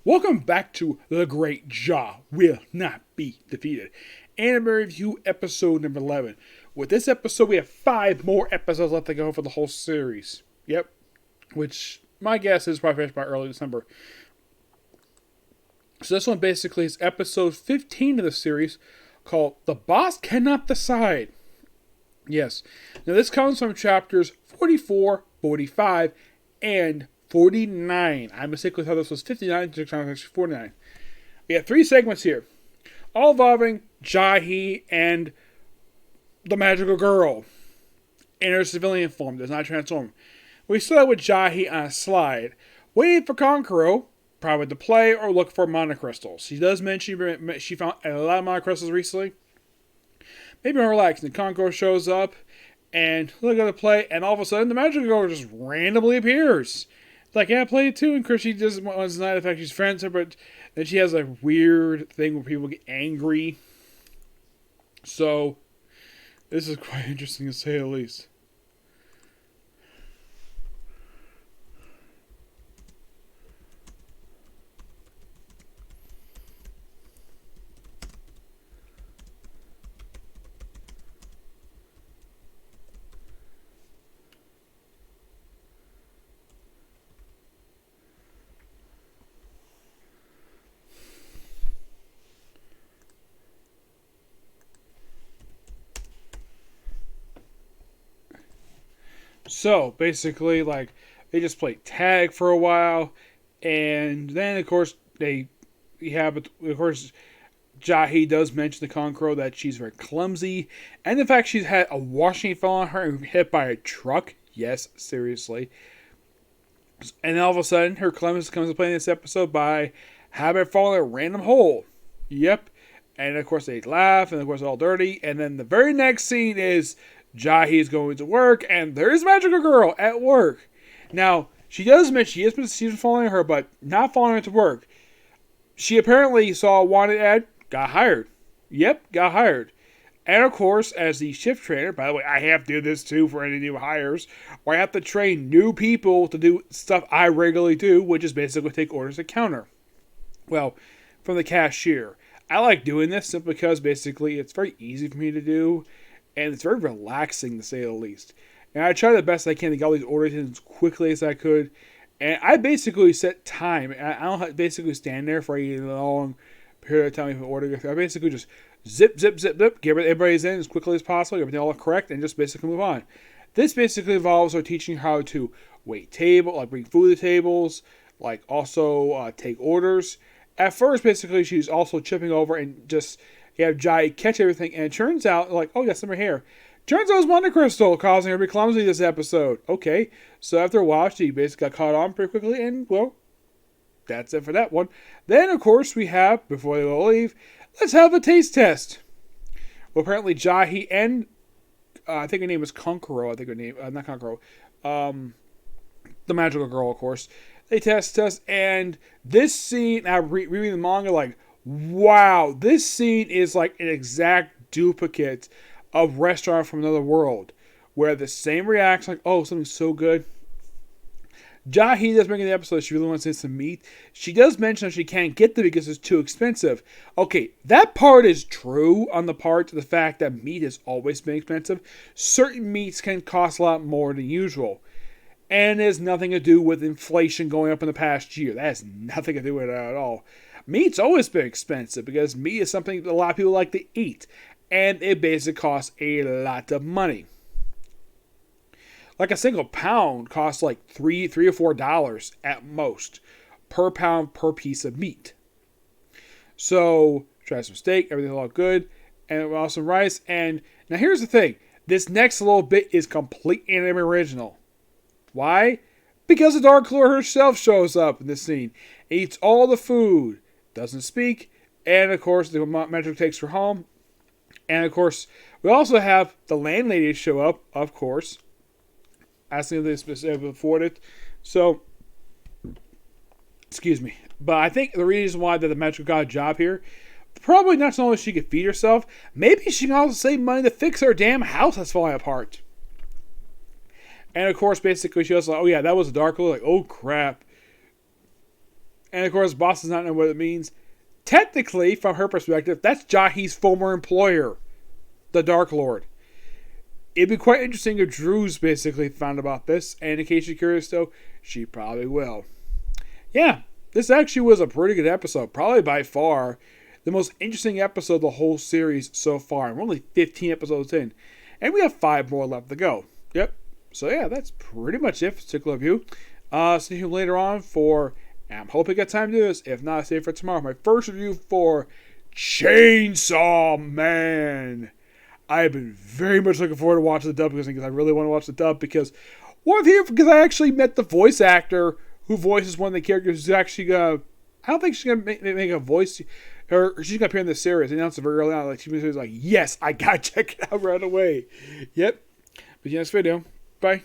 Welcome back to The Great Jaw Will Not Be Defeated. Anime Review episode number 11. With this episode, we have 5 more episodes left to go for the whole series. Yep. Which, my guess is probably finished by early December. So this one basically is episode 15 of the series, called The Boss Cannot Decide. Yes. Now this comes from chapters 44, 45, and 49. I mistakenly thought this was 59, so it's actually 49. We have 3 segments here, all involving Jahy and the magical girl in her civilian form, does not transform. We start with Jahy on a slide, waiting for Kankuro, probably to play or look for monocrystals. She does mention she found a lot of monocrystals recently. Maybe more relaxing. Kankuro shows up and look at the play, and all of a sudden the magical girl just randomly appears. It's like, yeah, I play it too, and of course she doesn't want to deny the fact she's friends with her, but then she has a weird thing where people get angry. So, this is quite interesting to say the least. So, basically, like, they just play tag for a while, and then, of course, Jahy does mention to Kankuro that she's very clumsy, and the fact she's had a washing fall on her and hit by a truck. Yes, seriously. And then all of a sudden, her clumsiness comes to play in this episode by having her fall in a random hole. Yep. And, of course, they laugh, and, of course, it's all dirty, and then the very next scene is Jahy is going to work, and there's Magical Girl at work. Now, she does mention she's been following her, but not following her to work. She apparently saw a wanted ad, got hired. Yep, got hired. And of course, as the shift trainer, by the way, I have to do this too for any new hires, where I have to train new people to do stuff I regularly do, which is basically take orders at counter. Well, from the cashier. I like doing this simply because basically it's very easy for me to do, and it's very relaxing, to say the least. And I try the best I can to get all these orders in as quickly as I could. And I basically set time. I don't basically stand there for a long period of time if an order. I basically just zip, get everybody's in as quickly as possible, get everything all correct, and just basically move on. This basically involves her teaching how to wait table, like bring food to the tables, like also take orders. At first, basically, she's also chipping over and just have Jahy catch everything, and it turns out, like, oh, yes, I'm right here. Turns out it was monocrystal causing her to be clumsy this episode. Okay, so after a while, she basically got caught on pretty quickly, and, well, that's it for that one. Then, of course, we have, before they all leave, let's have a taste test. Well, apparently, Jahy and, I think her name was Kankuro, not Kankuro, the magical girl, of course. They test us, and this scene, I reading the manga, like, wow, this scene is like an exact duplicate of Restaurant from Another World, where the same reaction, like, oh, something's so good. Jahy does bring in the episode, she really wants to get some meat. She does mention that she can't get them because it's too expensive. Okay, that part is true on the part of the fact that meat has always been expensive. Certain meats can cost a lot more than usual. And it has nothing to do with inflation going up in the past year. That has nothing to do with it at all. Meat's always been expensive because meat is something a lot of people like to eat. And it basically costs a lot of money. Like a single pound costs like $3 or $4 at most per pound per piece of meat. So, try some steak, everything's all good. And also rice. And now here's the thing. This next little bit is complete anime original. Why? Because the Dark Lord herself shows up in this scene. Eats all the food. Doesn't speak. And of course, the magic takes her home. And of course, we also have the landlady show up, of course. Asking if they specifically afford it. So, excuse me. But I think the reason why that the magic got a job here, probably not so only she could feed herself, maybe she can also save money to fix her damn house that's falling apart. And of course, basically, she was like, oh yeah, that was a dark look. Like, oh crap. And of course, boss does not know what it means. Technically, from her perspective, that's Jahy's former employer, the Dark Lord. It'd be quite interesting if Drew's basically found about this, and in case you're curious though, she probably will. Yeah, this actually was a pretty good episode. Probably by far the most interesting episode of the whole series so far. We're only 15 episodes in, and we have 5 more left to go. Yep. So yeah, that's pretty much it for Particular Review. See you later on for, I'm hoping I got time to do this. If not, I'll save it for tomorrow. My first review for Chainsaw Man. I've been very much looking forward to watching the dub because I really want to watch the dub because because I actually met the voice actor who voices one of the characters who's actually gonna, I don't think she's gonna make a voice, or she's gonna appear in the series. They announced it very early on. Like she was like, yes, I gotta check it out right away. Yep. But yeah, next video. Bye.